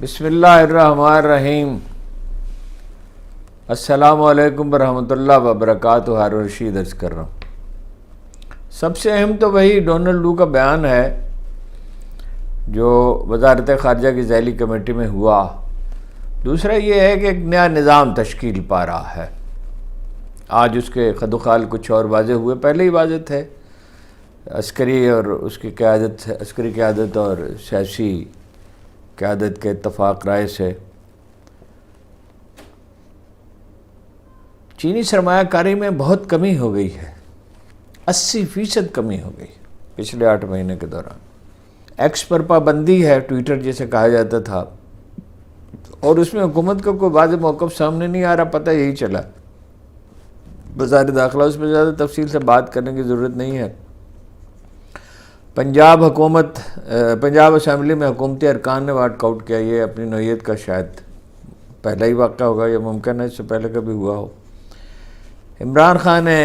بسم اللہ الرحمن الرحیم۔ السلام علیکم ورحمۃ اللہ وبرکاتہ۔ ہارون رشید عرض کر رہا ہوں۔ سب سے اہم تو وہی ڈونلڈ لو کا بیان ہے جو وزارت خارجہ کی ذیلی کمیٹی میں ہوا۔ دوسرا یہ ہے کہ ایک نیا نظام تشکیل پا رہا ہے۔ آج اس کے خد و خال کچھ اور واضح ہوئے، پہلے ہی واضح تھے۔ عسکری اور اس کی قیادت، عسکری قیادت اور سیاسی قیادت کے اتفاق رائے سے چینی سرمایہ کاری میں بہت کمی ہو گئی ہے، 80% کمی ہو گئی پچھلے 8 مہینے کے دوران۔ ایکس پر پابندی ہے، ٹویٹر جیسے کہا جاتا تھا، اور اس میں حکومت کا کوئی واضح موقف سامنے نہیں آ رہا، پتہ یہی چلا۔ وزارت داخلہ اس میں زیادہ تفصیل سے بات کرنے کی ضرورت نہیں ہے۔ پنجاب اسمبلی میں حکومتی ارکان نے واک آؤٹ کیا، یہ اپنی نوعیت کا شاید پہلا ہی واقعہ ہوگا، یہ ممکن ہے اس سے پہلے کبھی ہوا ہو۔ عمران خان نے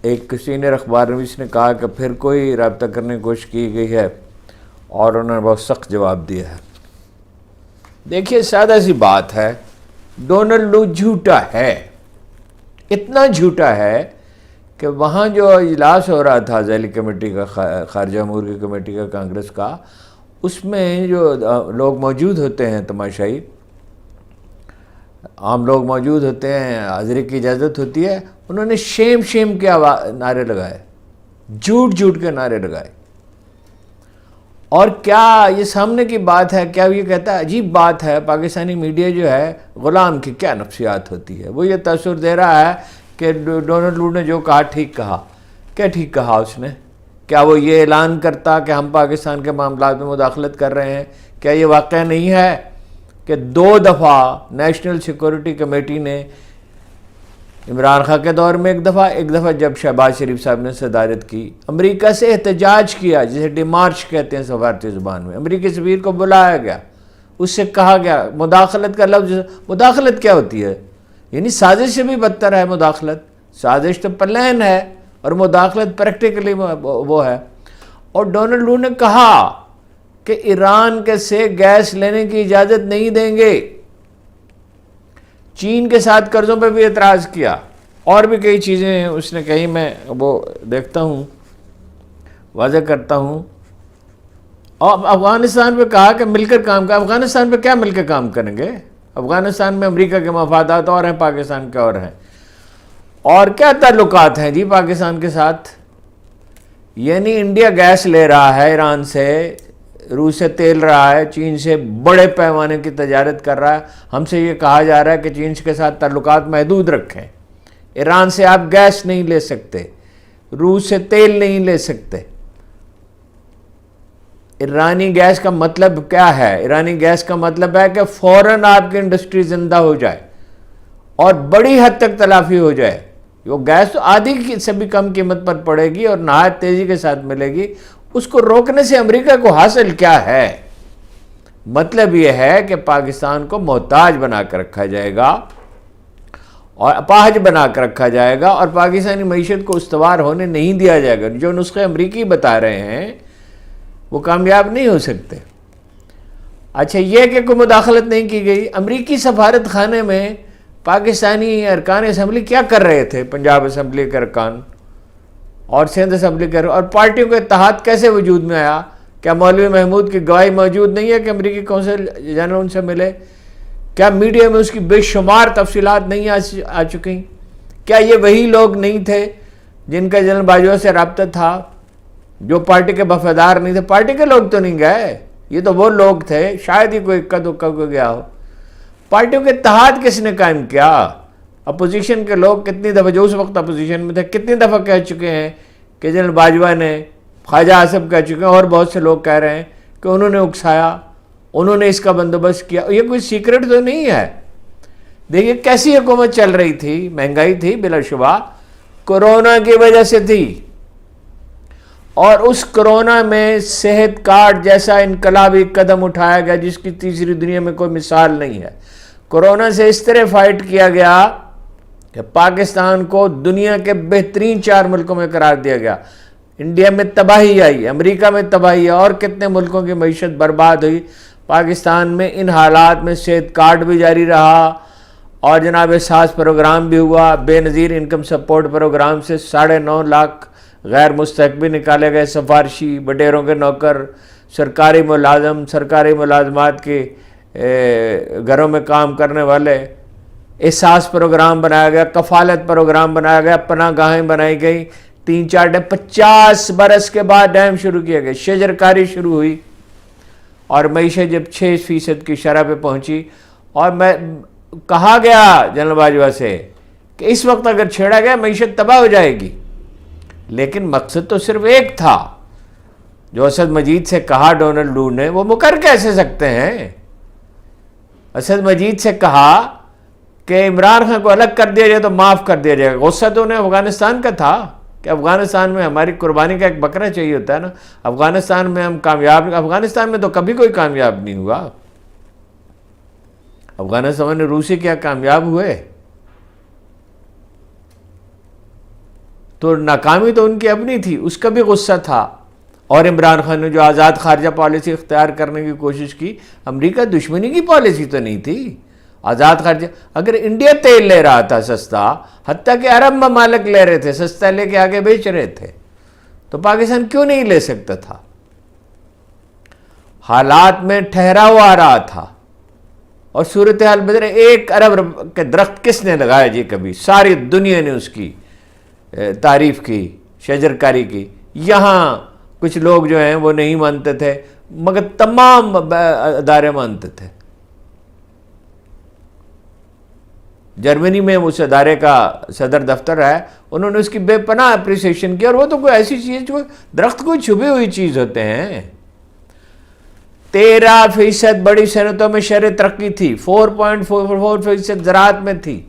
ایک سینئر اخبار نویس نے کہا کہ پھر کوئی رابطہ کرنے کی کوشش کی گئی ہے اور انہوں نے بہت سخت جواب دیا ہے۔ دیکھیے سادہ سی بات ہے، ڈونلڈ لو جھوٹا ہے، اتنا جھوٹا ہے کہ وہاں جو اجلاس ہو رہا تھا ذیلی کمیٹی کا، خارجہ امور کی کمیٹی کا، کانگریس کا، اس میں جو لوگ موجود ہوتے ہیں، تماشائی عام لوگ موجود ہوتے ہیں، حاضری کی اجازت ہوتی ہے، انہوں نے شیم کے نعرے لگائے، جھوٹ کے نعرے لگائے۔ اور کیا یہ سامنے کی بات ہے؟ کیا یہ کہتا ہے؟ عجیب بات ہے، پاکستانی میڈیا جو ہے غلام کی کیا نفسیات ہوتی ہے، وہ یہ تاثر دے رہا ہے کہ ڈونلڈ لو نے جو کہا ٹھیک کہا۔ کیا ٹھیک کہا اس نے؟ کیا وہ یہ اعلان کرتا کہ ہم پاکستان کے معاملات میں مداخلت کر رہے ہیں؟ کیا یہ واقعہ نہیں ہے کہ 2 دفعہ نیشنل سیکورٹی کمیٹی نے عمران خان کے دور میں ایک دفعہ جب شہباز شریف صاحب نے صدارت کی، امریکہ سے احتجاج کیا، جسے ڈیمارچ کہتے ہیں سفارتی زبان میں، امریکی سفیر کو بلایا گیا، اس سے کہا گیا مداخلت کا لفظ، مداخلت کیا ہوتی ہے؟ یعنی سازش سے بھی بدتر ہے مداخلت۔ سازش تو پلان ہے اور مداخلت پریکٹیکلی وہ ہے۔ اور ڈونلڈ لو نے کہا کہ ایران سے گیس لینے کی اجازت نہیں دیں گے۔ چین کے ساتھ قرضوں پہ بھی اعتراض کیا، اور بھی کئی چیزیں اس نے کہیں، میں وہ دیکھتا ہوں، واضح کرتا ہوں۔ اور افغانستان پہ کہا کہ مل کر کام کریں۔ افغانستان پہ کیا مل کے کام کریں گے؟ افغانستان میں امریکہ کے مفادات اور ہیں، پاکستان کے اور ہیں، اور کیا تعلقات ہیں جی پاکستان کے ساتھ؟ یعنی انڈیا گیس لے رہا ہے ایران سے، روس سے تیل رہا ہے، چین سے بڑے پیمانے کی تجارت کر رہا ہے۔ ہم سے یہ کہا جا رہا ہے کہ چین کے ساتھ تعلقات محدود رکھیں، ایران سے آپ گیس نہیں لے سکتے، روس سے تیل نہیں لے سکتے۔ ایرانی گیس کا مطلب کیا ہے؟ ایرانی گیس کا مطلب ہے کہ فوراً آپ کی انڈسٹری زندہ ہو جائے اور بڑی حد تک تلافی ہو جائے۔ وہ گیس تو آدھی سے بھی کم قیمت پر پڑے گی اور نہایت تیزی کے ساتھ ملے گی۔ اس کو روکنے سے امریکہ کو حاصل کیا ہے؟ مطلب یہ ہے کہ پاکستان کو محتاج بنا کر رکھا جائے گا اور اپاہج بنا کر رکھا جائے گا، اور پاکستانی معیشت کو استوار ہونے نہیں دیا جائے گا۔ جو نسخے امریکی بتا رہے ہیں وہ کامیاب نہیں ہو سکتے۔ اچھا، یہ کہ کوئی مداخلت نہیں کی گئی۔ امریکی سفارت خانے میں پاکستانی ارکان اسمبلی کیا کر رہے تھے؟ پنجاب اسمبلی کے ارکان اور سندھ اسمبلی کے، اور پارٹیوں کا اتحاد کیسے وجود میں آیا؟ کیا مولوی محمود کی گواہی موجود نہیں ہے کہ امریکی کونسل جنرل ان سے ملے؟ کیا میڈیا میں اس کی بے شمار تفصیلات نہیں آ چکی؟ کیا یہ وہی لوگ نہیں تھے جن کا جنرل باجوہ سے رابطہ تھا، جو پارٹی کے وفادار نہیں تھے؟ پارٹی کے لوگ تو نہیں گئے، یہ تو وہ لوگ تھے، شاید ہی کوئی اکا دکا کو گیا ہو۔ پارٹیوں کے اتحاد کس نے قائم کیا؟ اپوزیشن کے لوگ کتنی دفعہ، جو اس وقت اپوزیشن میں تھے، کتنی دفعہ کہہ چکے ہیں کہ جنرل باجوہ نے، خواجہ آصف کہہ چکے ہیں، اور بہت سے لوگ کہہ رہے ہیں کہ انہوں نے اکسایا، انہوں نے اس کا بندوبست کیا۔ یہ کوئی سیکرٹ تو نہیں ہے۔ دیکھیے کیسی حکومت چل رہی تھی، مہنگائی تھی بلا شبہ، کورونا کی وجہ سے تھی، اور اس کورونا میں صحت کارڈ جیسا انقلابی قدم اٹھایا گیا جس کی تیسری دنیا میں کوئی مثال نہیں ہے۔ کورونا سے اس طرح فائٹ کیا گیا کہ پاکستان کو دنیا کے بہترین 4 ملکوں میں قرار دیا گیا۔ انڈیا میں تباہی آئی، امریکہ میں تباہی، اور کتنے ملکوں کی معیشت برباد ہوئی۔ پاکستان میں ان حالات میں صحت کارڈ بھی جاری رہا اور جناب احساس پروگرام بھی ہوا. بے نظیر انکم سپورٹ پروگرام سے 9.5 لاکھ غیر مستحق بھی نکالے گئے. سفارشی، بٹیروں کے نوکر، سرکاری ملازم، سرکاری ملازمات کے گھروں میں کام کرنے والے. احساس پروگرام بنایا گیا، کفالت پروگرام بنایا گیا، پناہ گاہیں بنائی گئی. 3-4 ڈیم 50 برس کے بعد ڈیم شروع کیے گئے. شجرکاری شروع ہوئی اور معیشت جب 6% کی شرح پہ پہنچی. اور میں کہا گیا جنرل باجوہ سے کہ اس وقت اگر چھیڑا گیا معیشت تباہ ہو جائے گی. لیکن مقصد تو صرف ایک تھا. جو اسد مجید سے کہا ڈونلڈ لو نے، وہ مکر کیسے سکتے ہیں؟ اسد مجید سے کہا کہ عمران خان کو الگ کر دیا جائے تو معاف کر دیا جائے گا. غصہ تو انہیں افغانستان کا تھا کہ افغانستان میں ہماری قربانی کا ایک بکرا چاہیے ہوتا ہے نا. افغانستان میں ہم کامیاب، افغانستان میں تو کبھی کوئی کامیاب نہیں ہوا. افغانستان نے روسی کیا کامیاب ہوئے؟ تو ناکامی تو ان کی اپنی تھی، اس کا بھی غصہ تھا. اور عمران خان نے جو آزاد خارجہ پالیسی اختیار کرنے کی کوشش کی، امریکہ دشمنی کی پالیسی تو نہیں تھی. آزاد خارجہ، اگر انڈیا تیل لے رہا تھا سستا، حتیٰ کہ عرب ممالک لے رہے تھے سستا، لے کے آگے بیچ رہے تھے، تو پاکستان کیوں نہیں لے سکتا تھا؟ حالات میں ٹھہراؤ آ رہا تھا اور صورتحال بدلے. 1 ارب کے درخت کس نے لگایا جی کبھی؟ ساری دنیا نے اس کی تعریف کی، شجرکاری کی. یہاں کچھ لوگ جو ہیں وہ نہیں مانتے تھے، مگر تمام ادارے مانتے تھے. جرمنی میں اس ادارے کا صدر دفتر ہے، انہوں نے اس کی بے پناہ اپریسیشن کی. اور وہ تو کوئی ایسی چیز جو درخت کوئی چھپی ہوئی چیز ہوتے ہیں. 13% بڑی صنعتوں میں شرح ترقی تھی، 4.44% زراعت میں تھی.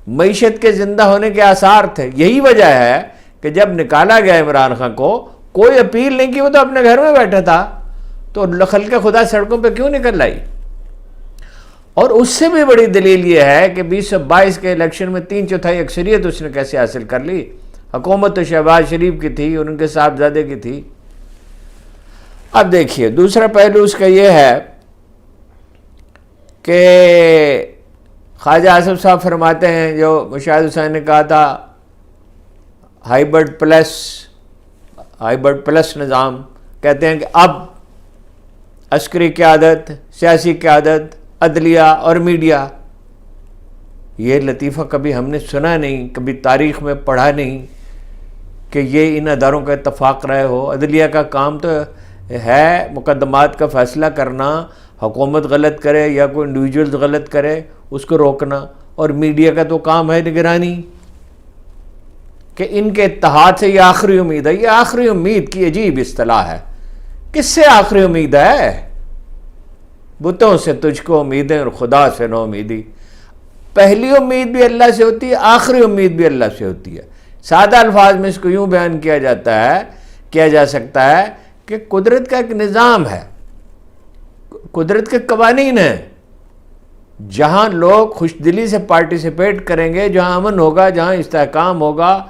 معیشت کے زندہ ہونے کے آثار تھے. یہی وجہ ہے کہ جب نکالا گیا عمران خان کو، کوئی اپیل نہیں کی، وہ تو اپنے گھر میں بیٹھا تھا. تو خلق خدا سڑکوں پہ کیوں نکل آئی؟ اور اس سے بھی بڑی دلیل یہ ہے کہ 2022 کے الیکشن میں 3/4 اکثریت اس نے کیسے حاصل کر لی. حکومت تو شہباز شریف کی تھی اور ان کے صاحبزادے کی تھی. اب دیکھیے دوسرا پہلو اس کا یہ ہے کہ خواجہ آصف صاحب فرماتے ہیں، جو مشاہد حسین نے کہا تھا، ہائیبرڈ پلس نظام، کہتے ہیں کہ اب عسکری قیادت، سیاسی قیادت، عدلیہ اور میڈیا. یہ لطیفہ کبھی ہم نے سنا نہیں، کبھی تاریخ میں پڑھا نہیں کہ یہ ان اداروں کا اتفاق رہے ہو. عدلیہ کا کام تو ہے مقدمات کا فیصلہ کرنا، حکومت غلط کرے یا کوئی انڈیویجولز غلط کرے اس کو روکنا. اور میڈیا کا تو کام ہے نگرانی. کہ ان کے اتحاد سے یہ آخری امید ہے. یہ آخری امید کی عجیب اصطلاح ہے. کس سے آخری امید ہے؟ بتوں سے تجھ کو امیدیں اور خدا سے نو امیدی. پہلی امید بھی اللہ سے ہوتی ہے، آخری امید بھی اللہ سے ہوتی ہے. سادہ الفاظ میں اس کو یوں بیان کیا جا سکتا ہے کہ قدرت کا ایک نظام ہے، قدرت کے قوانین ہیں. جہاں لوگ خوش دلی سے پارٹیسپیٹ کریں گے، جہاں امن ہوگا، جہاں استحکام ہوگا،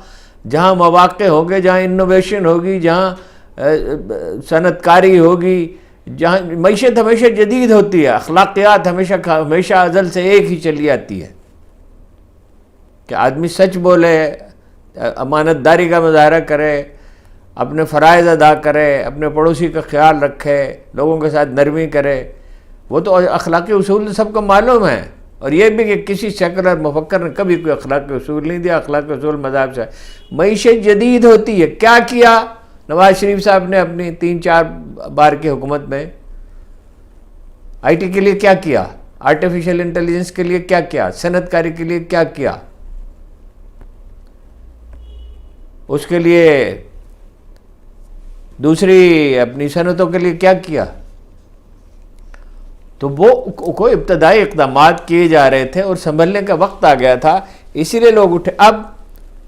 جہاں مواقع ہوں گے، جہاں انوویشن ہوگی، جہاں صنعت کاری ہوگی، جہاں معیشت ہمیشہ جدید ہوتی ہے. اخلاقیات ہمیشہ ازل سے ایک ہی چلی آتی ہے کہ آدمی سچ بولے، امانت داری کا مظاہرہ کرے، اپنے فرائض ادا کرے، اپنے پڑوسی کا خیال رکھے، لوگوں کے ساتھ نرمی کرے. وہ تو اخلاقی اصول سب کو معلوم ہے. اور یہ بھی کہ کسی سیکولر مفکر نے کبھی کوئی اخلاقی اصول نہیں دیا. اخلاقی اصول مذہب سے. معیشت جدید ہوتی ہے. کیا کیا نواز شریف صاحب نے اپنی 3-4 بار کی حکومت میں؟ آئی ٹی کے لیے کیا کیا؟ آرٹیفیشل انٹیلیجنس کے لیے کیا کیا؟ صنعت کاری کے لیے کیا کیا؟ اس کے لیے دوسری اپنی صنعتوں کے لیے کیا کیا؟ تو وہ کوئی ابتدائی اقدامات کیے جا رہے تھے اور سنبھلنے کا وقت آ گیا تھا، اسی لیے لوگ اٹھے. اب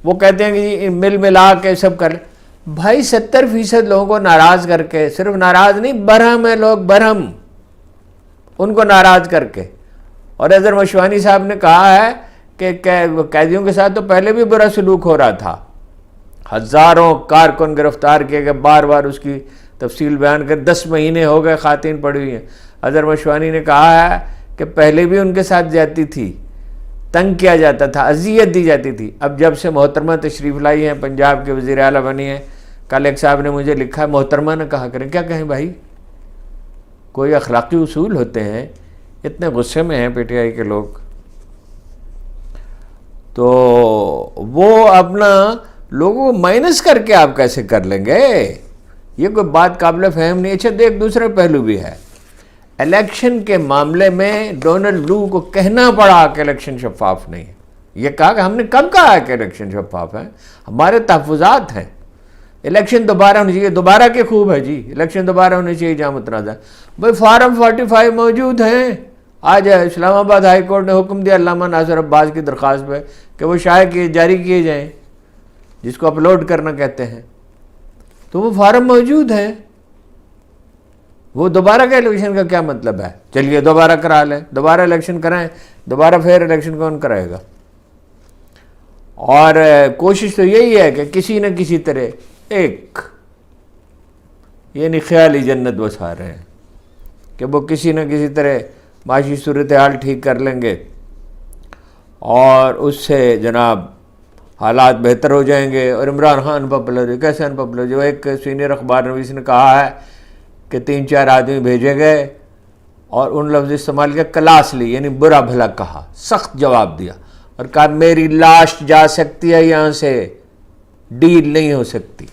وہ کہتے ہیں کہ مل ملا کے سب کر لیں. بھائی 70% لوگوں کو ناراض کر کے، صرف ناراض نہیں، برہم ہیں لوگ، برہم، ان کو ناراض کر کے. اور اظہر مشوانی صاحب نے کہا ہے کہ قیدیوں کے ساتھ تو پہلے بھی برا سلوک ہو رہا تھا. ہزاروں کارکن گرفتار کیے گئے، بار بار اس کی تفصیل بیان کر 10 مہینے ہو گئے خواتین پڑی ہوئی ہیں. اظہر مشوانی نے کہا ہے کہ پہلے بھی ان کے ساتھ زیادتی تھی، تنگ کیا جاتا تھا، اذیت دی جاتی تھی. اب جب سے محترمہ تشریف لائی ہیں، پنجاب کے وزیر اعلیٰ بنی ہیں، کل ایک صاحب نے مجھے لکھا ہے محترمہ نہ کہا کریں. کیا کہیں بھائی، کوئی اخلاقی اصول ہوتے ہیں. اتنے غصے میں ہیں پی ٹی آئی کے لوگ. تو وہ اپنا لوگوں کو مائنس کر کے آپ کیسے کر لیں گے؟ یہ کوئی بات قابل فہم نہیں. اچھا ایک دوسرا پہلو بھی ہے. الیکشن کے معاملے میں ڈونلڈ لو کو کہنا پڑا کہ الیکشن شفاف نہیں ہے. یہ کہا کہ ہم نے کب کہا ہے کہ الیکشن شفاف ہے؟ ہمارے تحفظات ہیں. الیکشن دوبارہ ہونی چاہیے. دوبارہ کے خوب ہے جی، الیکشن دوبارہ ہونی چاہیے جہاں متنازع. بھائی فارم 45 موجود ہیں. آج اسلام آباد ہائی کورٹ نے حکم دیا علامہ ناصر عباس کی درخواست پہ کہ وہ شائع جاری کیے جائیں، جس کو اپلوڈ کرنا کہتے ہیں. تو وہ فارم موجود ہیں. وہ دوبارہ کا الیکشن کا کیا مطلب ہے؟ چلیے دوبارہ کرا لیں، دوبارہ الیکشن کرائیں. دوبارہ پھر الیکشن کون کرائے گا؟ اور کوشش تو یہی ہے کہ کسی نہ کسی طرح ایک یعنی خیالی جنت بسا رہے ہیں کہ وہ کسی نہ کسی طرح معاشی صورتحال ٹھیک کر لیں گے اور اس سے جناب حالات بہتر ہو جائیں گے. اور عمران خان انپاپولر. کیسے انپاپولر؟ جو ایک سینئر اخبار نویس نے کہا ہے کہ 3-4 آدمی بھیجے گئے اور ان لفظ استعمال کیا، کلاس لی، یعنی برا بھلا کہا، سخت جواب دیا اور کہا میری لاش جا سکتی ہے یہاں سے، ڈیل نہیں ہو سکتی.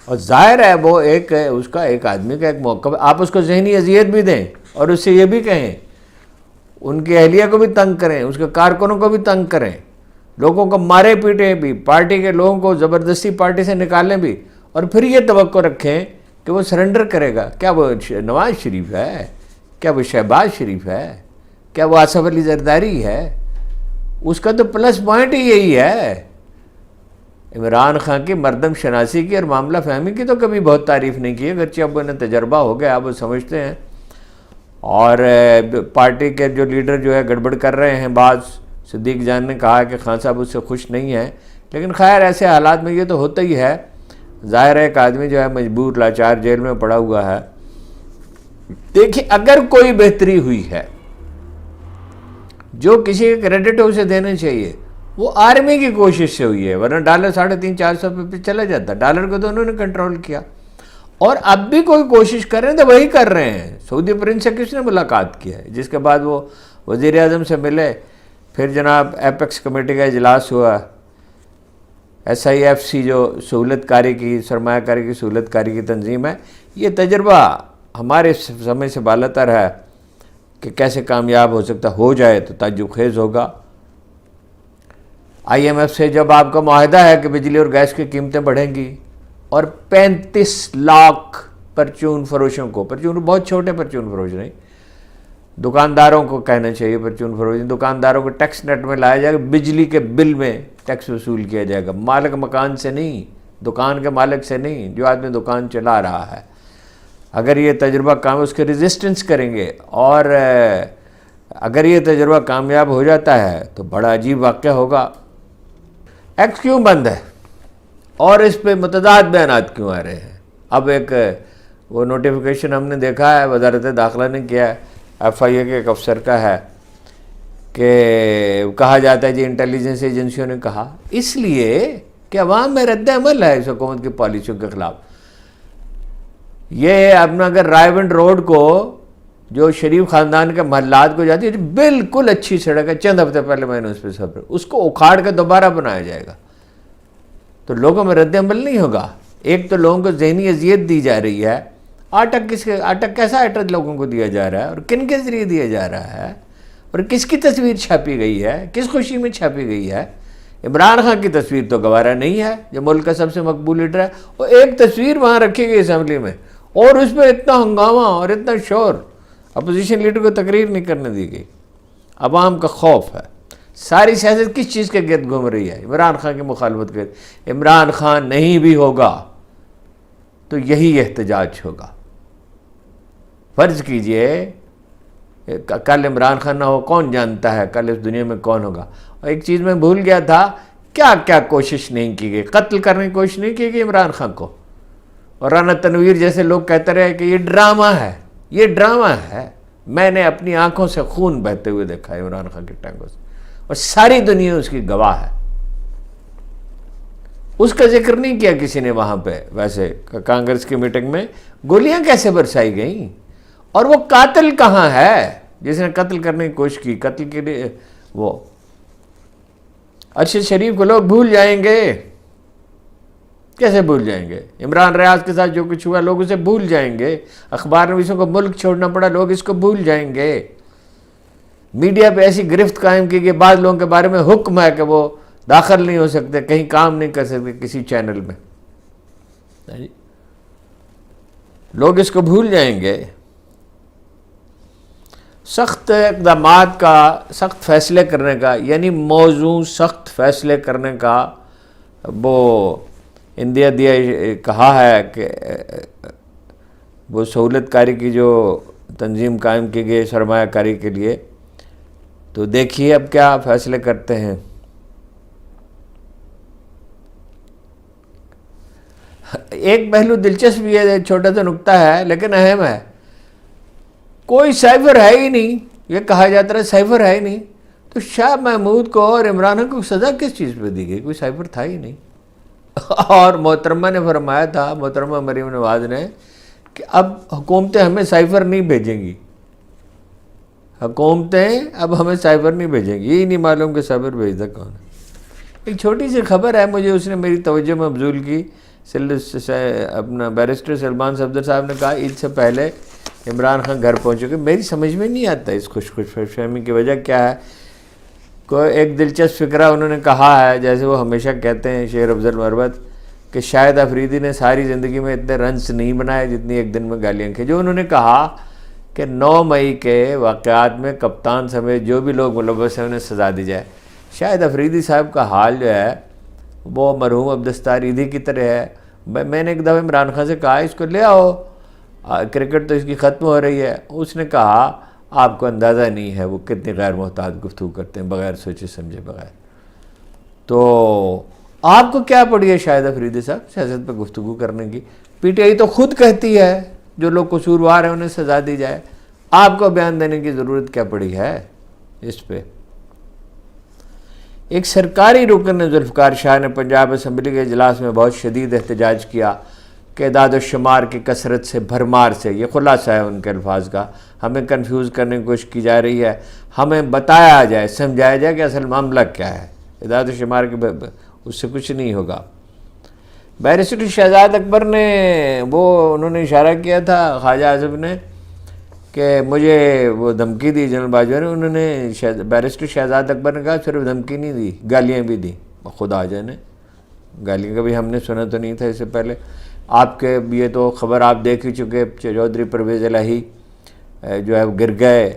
اور ظاہر ہے وہ ایک اس کا ایک آدمی کا ایک موقع، آپ اس کو ذہنی اذیت بھی دیں اور اس سے یہ بھی کہیں، ان کی اہلیہ کو بھی تنگ کریں، اس کے کارکنوں کو بھی تنگ کریں، لوگوں کو مارے پیٹیں بھی، پارٹی کے لوگوں کو زبردستی پارٹی سے نکالیں بھی، اور پھر یہ توقع رکھیں کہ وہ سرنڈر کرے گا. کیا وہ نواز شریف ہے؟ کیا وہ شہباز شریف ہے؟ کیا وہ آصف علی زرداری ہے؟ اس کا تو پلس پوائنٹ ہی یہی ہے. عمران خان کی مردم شناسی کی اور معاملہ فہمی کی تو کبھی بہت تعریف نہیں کی، اگرچہ اب انہیں تجربہ ہو گیا، اب وہ سمجھتے ہیں. اور پارٹی کے جو لیڈر جو ہے گڑبڑ کر رہے ہیں. بعض صدیق جان نے کہا کہ خان صاحب اس سے خوش نہیں ہیں، لیکن خیر ایسے حالات میں یہ تو ہوتا ہی ہے. ظاہر ہے ایک آدمی جو ہے مجبور لاچار جیل میں پڑا ہوا ہے. دیکھیں اگر کوئی بہتری ہوئی ہے جو کسی کے کریڈٹ اسے دینا چاہیے، وہ آرمی کی کوشش سے ہوئی ہے، ورنہ ڈالر 350-400 پہ چلا جاتا. ڈالر کو تو انہوں نے کنٹرول کیا. اور اب بھی کوئی کوشش کر رہے ہیں تو وہی کر رہے ہیں. سعودی پرنس سے کس نے ملاقات کی ہے؟ جس کے بعد وہ وزیر اعظم سے ملے. پھر جناب ایپیکس کمیٹی کا اجلاس ہوا. SIFC جو سہولت کاری کی، سرمایہ کاری کی سہولت کاری کی تنظیم ہے. یہ تجربہ ہمارے سمے سے بالاتر ہے کہ کیسے کامیاب ہو سکتا، ہو جائے تو تعجب خیز ہوگا. IMF سے جب آپ کا معاہدہ ہے کہ بجلی اور گیس کی قیمتیں بڑھیں گی اور 35 لاکھ پرچون فروشوں کو، پرچون بہت چھوٹے پرچون فروش نہیں، دکانداروں کو کہنا چاہیے پرچون فروش، دکانداروں کو ٹیکس نیٹ میں لایا جائے گا، بجلی کے بل میں ٹیکس وصول کیا جائے گا، مالک مکان سے نہیں، دکان کے مالک سے نہیں، جو آدمی دکان چلا رہا ہے. اگر یہ تجربہ اس کے ریزسٹنس کریں گے، اور اگر یہ تجربہ کامیاب ہو جاتا ہے تو بڑا عجیب واقعہ ہوگا. ایکٹ کیوں بند ہے اور اس پہ متضاد بیانات کیوں آ رہے ہیں؟ اب ایک وہ نوٹیفیکیشن ہم نے دیکھا ہے، وزارت داخلہ نے کیا ہے، FIA کے ایک افسر کا ہے، کہ کہا جاتا ہے جی انٹیلیجنس ایجنسیوں نے کہا، اس لیے کہ عوام میں رد عمل ہے اس حکومت کی پالیسیوں کے خلاف. یہ اپنا اگر رائے ونڈ روڈ کو، جو شریف خاندان کے محلات کو جاتی ہے، جو بالکل اچھی سڑک ہے، چند ہفتے پہلے میں نے اس پہ سفر، اس کو اکھاڑ کے دوبارہ بنایا جائے گا تو لوگوں میں رد عمل نہیں ہوگا. ایک تو لوگوں کو ذہنی اذیت دی جا رہی ہے. آٹا کیسا آٹا لوگوں کو دیا جا رہا ہے اور کن کے ذریعے دیا جا رہا ہے اور کس کی تصویر چھاپی گئی ہے، کس خوشی میں چھاپی گئی ہے؟ عمران خان کی تصویر تو گوارا نہیں ہے جو ملک کا سب سے مقبول لیڈر ہے. اور ایک تصویر وہاں رکھی گئی اسمبلی میں اور اس پہ اتنا ہنگامہ اور اتنا شور، اپوزیشن لیڈر کو تقریر نہیں کرنے دی گئی. عوام کا خوف ہے. ساری سیاست کس چیز کے گرد گھوم رہی ہے؟ عمران خان کی مخالفت کے. عمران خان نہیں بھی ہوگا تو یہی احتجاج ہوگا. فرض کیجئے کل عمران خان نہ ہو، کون جانتا ہے کل اس دنیا میں کون ہوگا. اور ایک چیز میں بھول گیا تھا، کیا کوشش نہیں کی گئی، قتل کرنے کی کوشش نہیں کی گئی عمران خان کو. اور رانا تنویر جیسے لوگ کہتے رہے کہ یہ ڈرامہ ہے، یہ ڈرامہ ہے. میں نے اپنی آنکھوں سے خون بہتے ہوئے دیکھا ہے عمران خان کی ٹانگوں سے، اور ساری دنیا اس کی گواہ ہے. اس کا ذکر نہیں کیا کسی نے وہاں پہ. ویسے کانگریس کی میٹنگ میں گولیاں کیسے برسائی گئیں، اور وہ قاتل کہاں ہے جس نے قتل کرنے کی کوشش کی. قتل کے لیے وہ ارشد شریف کو لوگ بھول جائیں گے، کیسے بھول جائیں گے؟ عمران ریاض کے ساتھ جو کچھ ہوا لوگ اسے بھول جائیں گے. اخبار نویسوں کو ملک چھوڑنا پڑا، لوگ اس کو بھول جائیں گے. میڈیا پہ ایسی گرفت قائم کی کہ بعض لوگوں کے بارے میں حکم ہے کہ وہ داخل نہیں ہو سکتے، کہیں کام نہیں کر سکتے کسی چینل میں. لوگ اس کو بھول جائیں گے. سخت اقدامات کا، سخت فیصلے کرنے کا، یعنی موضوع سخت فیصلے کرنے کا، وہ انڈیا دیا کہا ہے کہ وہ سہولت کاری کی جو تنظیم قائم کی گئی سرمایہ کاری کے لیے، تو دیکھیے اب کیا فیصلے کرتے ہیں. ایک پہلو دلچسپ یہ چھوٹا سا نکتہ ہے لیکن اہم ہے. کوئی سائفر ہے ہی نہیں، یہ کہا جاتا ہے سائفر ہے ہی نہیں، تو شاہ محمود کو اور عمران کو سزا کس چیز پہ دی گئی؟ کوئی سائفر تھا ہی نہیں. اور محترمہ نے فرمایا تھا، محترمہ مریم نواز نے، کہ اب حکومتیں ہمیں سائفر نہیں بھیجیں گی، حکومتیں اب ہمیں سائفر نہیں بھیجیں گی. یہی نہیں معلوم کہ سائفر بھیجتا کون ہے. ایک چھوٹی سی خبر ہے، مجھے اس نے میری توجہ مبذول کی. اپنا بیرسٹر سلمان صفدر صاحب نے کہا عید سے پہلے عمران خان گھر پہنچے گے. میری سمجھ میں نہیں آتا اس خوش فہمی کی وجہ کیا ہے. کوئی ایک دلچسپ فکرہ انہوں نے کہا ہے، جیسے وہ ہمیشہ کہتے ہیں شیر افضل مربت، کہ شاہد افریدی نے ساری زندگی میں اتنے رنس نہیں بنائے جتنی ایک دن میں گالیاں کھیں. جو انہوں نے کہا کہ 9 مئی کے واقعات میں کپتان سمیت جو بھی لوگ ملوث ہیں انہیں سزا دی جائے. شاہد افریدی صاحب کا حال جو ہے وہ مرحوم عبدالستار ایدھی کی طرح ہے. میں نے ایک دفعہ عمران خان سے کہا اس کو لے آؤ، کرکٹ تو اس کی ختم ہو رہی ہے. اس نے کہا آپ کو اندازہ نہیں ہے وہ کتنی غیر محتاط گفتگو کرتے ہیں، بغیر سوچے سمجھے بغیر. تو آپ کو کیا پڑی ہے شاہد افریدی صاحب سیاست پہ گفتگو کرنے کی؟ پی ٹی آئی تو خود کہتی ہے جو لوگ قصوروار ہیں انہیں سزا دی جائے. آپ کو بیان دینے کی ضرورت کیا پڑی ہے اس پہ؟ ایک سرکاری رکن نے ذوالفقار شاہ نے پنجاب اسمبلی کے اجلاس میں بہت شدید احتجاج کیا کہ اعداد و شمار کی کثرت سے بھرمار سے، یہ خلاصہ ہے ان کے الفاظ کا، ہمیں کنفیوز کرنے کی کوشش کی جا رہی ہے. ہمیں بتایا جائے، سمجھایا جائے کہ اصل معاملہ کیا ہے. اعداد و شمار کے اس سے کچھ نہیں ہوگا. بیرسٹر شہزاد اکبر نے انہوں نے اشارہ کیا تھا خواجہ اعظم نے کہ مجھے وہ دھمکی دی جنرل باجوہ نے. انہوں نے بیرسٹر شہزاد اکبر نے کہا صرف دھمکی نہیں دی، گالیاں بھی دی. خدا جانے گالیاں کا بھی ہم نے سنا تو نہیں تھا اس سے پہلے. آپ کے یہ تو خبر آپ دیکھ ہی چکے، چودھری پرویز الہی جو ہے وہ گر گئے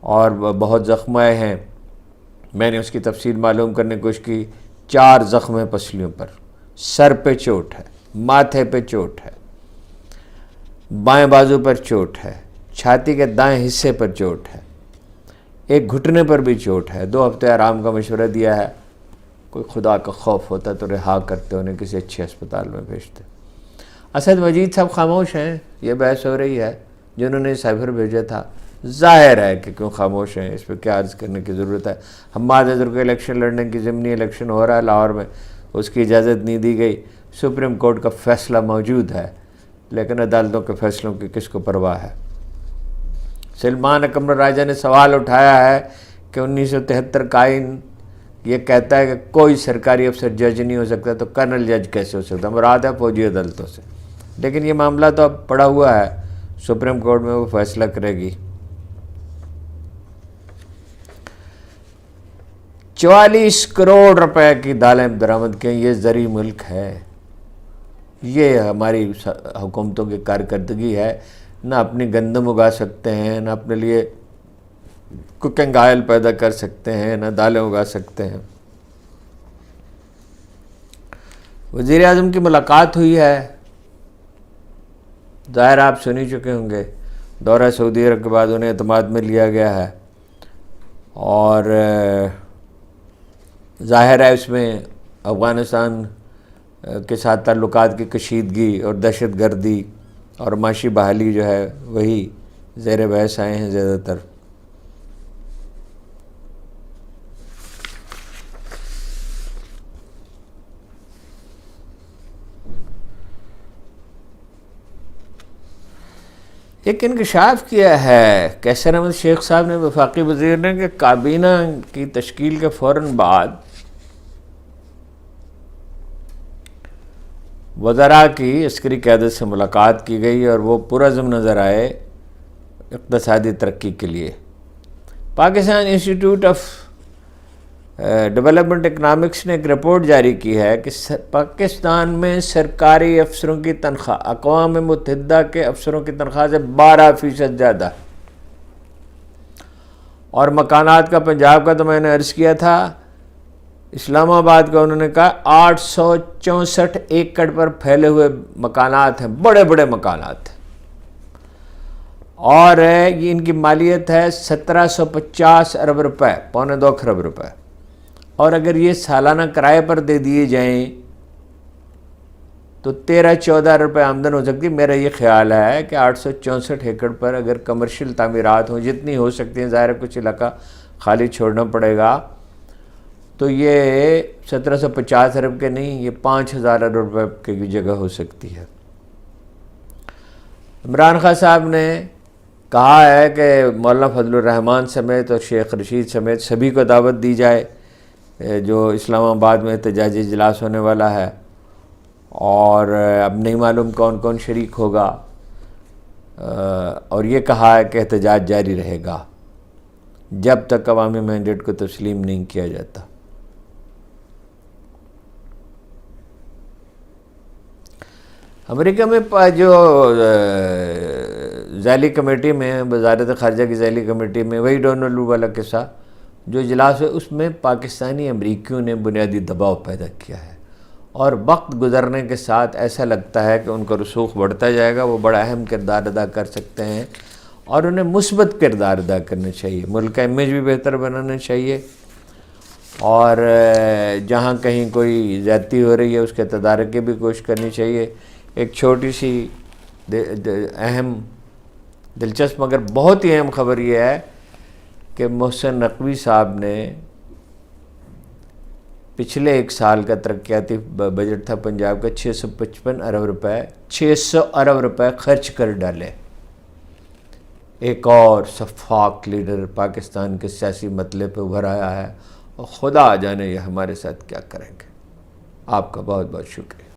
اور بہت زخم آئے ہیں. میں نے اس کی تفصیل معلوم کرنے کی کوشش کی. 4 زخم ہیں پسلیوں پر، سر پہ چوٹ ہے، ماتھے پہ چوٹ ہے، بائیں بازو پر چوٹ ہے، چھاتی کے دائیں حصے پر چوٹ ہے، ایک گھٹنے پر بھی چوٹ ہے. 2 ہفتے آرام کا مشورہ دیا ہے. کوئی خدا کا خوف ہوتا تو رہا کرتے، انہیں کسی اچھے اسپتال میں بھیجتے. اسد مجید صاحب خاموش ہیں. یہ بحث ہو رہی ہے جنہوں نے سائفر بھیجا تھا. ظاہر ہے کہ کیوں خاموش ہیں، اس پہ کیا عرض کرنے کی ضرورت ہے. حماد اظہر کو الیکشن لڑنے کی ضمنی الیکشن ہو رہا ہے لاہور میں، اس کی اجازت نہیں دی گئی. سپریم کورٹ کا فیصلہ موجود ہے لیکن عدالتوں کے فیصلوں کی کس کو پرواہ ہے. سلمان اکمل راجہ نے سوال اٹھایا ہے کہ 1973 کا آئین یہ کہتا ہے کہ کوئی سرکاری افسر جج نہیں ہو سکتا، تو کرنل جج کیسے ہو سکتا؟ مراد ہے فوجی عدالتوں سے. لیکن یہ معاملہ تو اب پڑا ہوا ہے، سپریم کورٹ میں وہ فیصلہ کرے گی. 44 کروڑ روپے کی دالیں برآمد کی. یہ زرعی ملک ہے، یہ ہماری حکومتوں کی کارکردگی ہے. نہ اپنی گندم اگا سکتے ہیں، نہ اپنے لیے کوکنگ آئل پیدا کر سکتے ہیں، نہ دالیں اگا سکتے ہیں. وزیر اعظم کی ملاقات ہوئی ہے، ظاہر آپ سن ہی چکے ہوں گے. دورہ سعودی عرب کے بعد انہیں اعتماد میں لیا گیا ہے اور ظاہر ہے اس میں افغانستان کے ساتھ تعلقات کی کشیدگی اور دہشت گردی اور معاشی بحالی جو ہے وہی زیر بحث آئے ہیں زیادہ تر۔ ایک انکشاف کیا ہے کیسر احمد شیخ صاحب نے، وفاقی وزیر نے، کہ کابینہ کی تشکیل کے فوراً بعد وزراء کی عسکری قیادت سے ملاقات کی گئی اور وہ پرعزم نظر آئے اقتصادی ترقی کے لیے۔ Pakistan institute of development economics نے ایک رپورٹ جاری کی ہے کہ پاکستان میں سرکاری افسروں کی تنخواہ اقوام متحدہ کے افسروں کی تنخواہ سے 12% زیادہ، اور مکانات کا پنجاب کا تو میں نے عرض کیا تھا، اسلام آباد کا انہوں نے کہا 864 ایکڑ پر پھیلے ہوئے مکانات ہیں، بڑے بڑے مکانات ہیں، اور یہ ان کی مالیت ہے 1750 ارب روپے، 1.25 خرب روپے، اور اگر یہ سالانہ کرائے پر دے دیے جائیں تو 13-14 روپے آمدن ہو سکتی۔ میرا یہ خیال ہے کہ 864 ایکڑ پر اگر کمرشل تعمیرات ہوں جتنی ہو سکتی ہیں، ظاہر ہے کچھ علاقہ خالی چھوڑنا پڑے گا، تو یہ 1750 ارب کے نہیں، یہ 5000 ارب روپے کی جگہ ہو سکتی ہے۔ عمران خان صاحب نے کہا ہے کہ مولانا فضل الرحمان سمیت اور شیخ رشید سمیت سبھی کو دعوت دی جائے، جو اسلام آباد میں احتجاجی اجلاس ہونے والا ہے، اور اب نہیں معلوم کون کون شریک ہوگا، اور یہ کہا ہے کہ احتجاج جاری رہے گا جب تک عوامی مینڈیٹ کو تسلیم نہیں کیا جاتا۔ امریکہ میں جو ذیلی کمیٹی میں، وزارت خارجہ کی ذیلی کمیٹی میں، وہی ڈونلڈ والا قصہ جو اجلاس ہے، اس میں پاکستانی امریکیوں نے بنیادی دباؤ پیدا کیا ہے، اور وقت گزرنے کے ساتھ ایسا لگتا ہے کہ ان کا رسوخ بڑھتا جائے گا، وہ بڑا اہم کردار ادا کر سکتے ہیں، اور انہیں مثبت کردار ادا کرنا چاہیے، ملک کا امیج بھی بہتر بنانا چاہیے، اور جہاں کہیں کوئی زیادتی ہو رہی ہے اس کے تدارک کی بھی کوشش کرنی چاہیے۔ ایک چھوٹی سی اہم، دلچسپ مگر بہت ہی اہم خبر یہ ہے کہ محسن نقوی صاحب نے پچھلے ایک سال کا ترقیاتی بجٹ تھا پنجاب کا، 655 ارب روپے، 600 ارب روپے خرچ کر ڈالے۔ ایک اور شفاق لیڈر پاکستان کے سیاسی مسئلے پہ ابھر آیا ہے، اور خدا جانے یہ ہمارے ساتھ کیا کریں گے۔ آپ کا بہت بہت شکریہ۔